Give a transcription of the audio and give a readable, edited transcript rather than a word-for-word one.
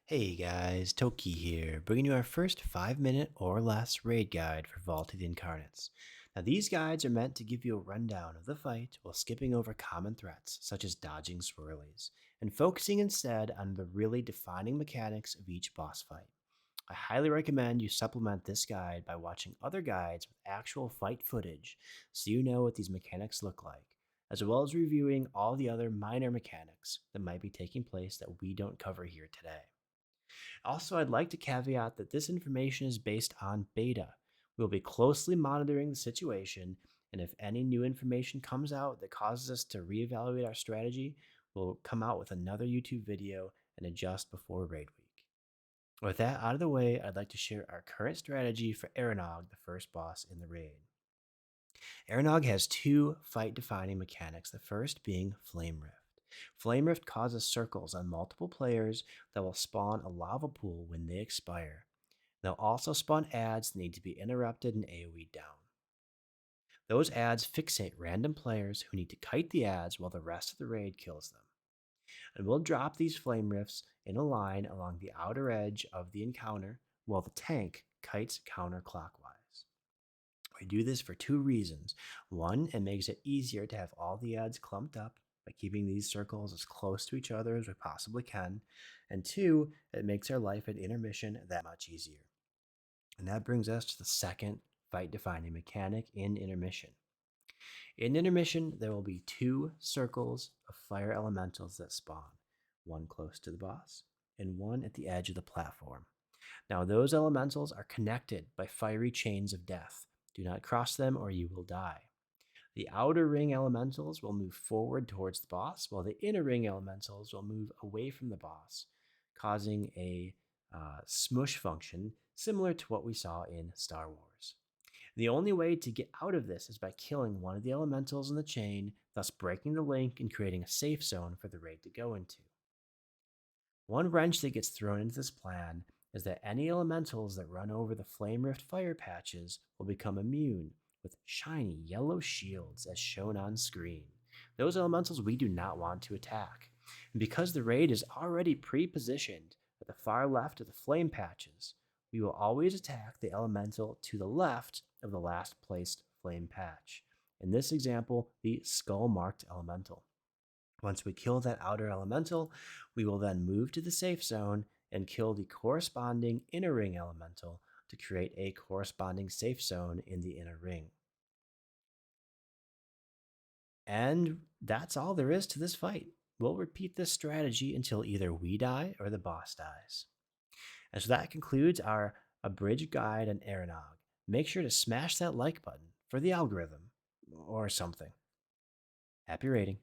Hey guys, Toki here, bringing you our first 5 minute or less raid guide for Vault of the Incarnates. Now, these guides are meant to give you a rundown of the fight while skipping over common threats such as dodging swirlies and focusing instead on the really defining mechanics of each boss fight. I highly recommend you supplement this guide by watching other guides with actual fight footage so you know what these mechanics look like, as well as reviewing all the other minor mechanics that might be taking place that we don't cover here today. Also, I'd like to caveat that this information is based on beta. We'll be closely monitoring the situation, and if any new information comes out that causes us to reevaluate our strategy, we'll come out with another YouTube video and adjust before raid week. With that out of the way, I'd like to share our current strategy for Eranog, the first boss in the raid. Eranog has two fight defining mechanics, the first being Flame Rift. Flame Rift causes circles on multiple players that will spawn a lava pool when they expire. They'll also spawn ads that need to be interrupted and AoE down. Those ads fixate random players who need to kite the ads while the rest of the raid kills them. And we'll drop these flame rifts in a line along the outer edge of the encounter while the tank kites counterclockwise. We do this for two reasons. One, it makes it easier to have all the ads clumped up by keeping these circles as close to each other as we possibly can. And two, it makes our life at intermission that much easier. And that brings us to the second fight defining mechanic in intermission. In intermission, there will be two circles of fire elementals that spawn, one close to the boss and one at the edge of the platform. Now, those elementals are connected by fiery chains of death. Do not cross them or you will die. The outer ring elementals will move forward towards the boss, while the inner ring elementals will move away from the boss, causing a smush function similar to what we saw in Star Wars. The only way to get out of this is by killing one of the elementals in the chain, thus breaking the link and creating a safe zone for the raid to go into. One wrench that gets thrown into this plan is that any elementals that run over the Flame Rift fire patches will become immune with shiny yellow shields as shown on screen. Those elementals we do not want to attack. And because the raid is already pre-positioned at the far left of the flame patches, we will always attack the elemental to the left of the last placed flame patch. In this example, the skull-marked elemental. Once we kill that outer elemental, we will then move to the safe zone and kill the corresponding inner ring elemental to create a corresponding safe zone in the inner ring. And that's all there is to this fight. We'll repeat this strategy until either we die or the boss dies. And so that concludes our abridged guide on Eranog. Make sure to smash that like button for the algorithm or something. Happy raiding.